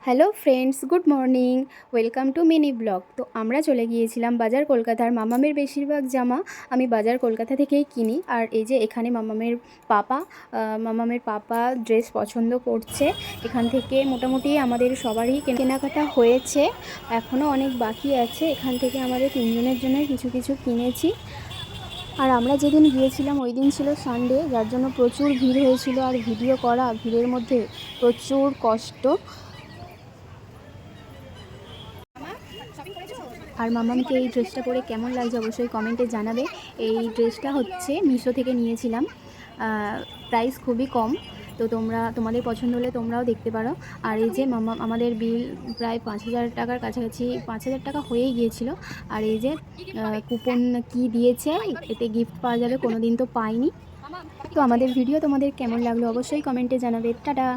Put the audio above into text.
Hello friends, good morning. Welcome to mini blog. তো আমরা চলে গিয়েছিলাম বাজার কলকাতার। মামামের বেশিরভাগ জামা আমি বাজার কলকাতা থেকেই কিনি। আর এই যে এখানে মামামের পাপা ড্রেস পছন্দ করছে। এখান থেকে মোটামুটি আমাদের সবারই কেনাকাটা হয়েছে, এখনও অনেক বাকি আছে। এখান থেকে আমাদের তিনজনের জন্য কিছু কিছু কিনেছি। আর আমরা যেদিন গিয়েছিলাম ওই দিন ছিল সানডে, যার জন্য প্রচুর ভিড় হয়েছিল। আর ভিডিও করা, ভিড়ের মধ্যে প্রচুর কষ্ট। আর মামামকে এই ড্রেসটা পরে কেমন লাগছে অবশ্যই কমেন্টে জানাবে। এই ড্রেসটা হচ্ছে মিশো থেকে নিয়েছিলাম, প্রাইস খুবই কম। তো তোমাদের পছন্দ হলে তোমরাও দেখতে পারো। আর এই যে আমাদের বিল প্রায় 5,000 টাকার কাছাকাছি, 5,000 টাকা হয়েই গিয়েছিল। আর এই যে কুপন কি দিয়েছে, এতে গিফট পাওয়া যাবে, কোনো দিন তো পাইনি। তো আমাদের ভিডিও তোমাদের কেমন লাগলো অবশ্যই কমেন্টে জানাবে। টাটা।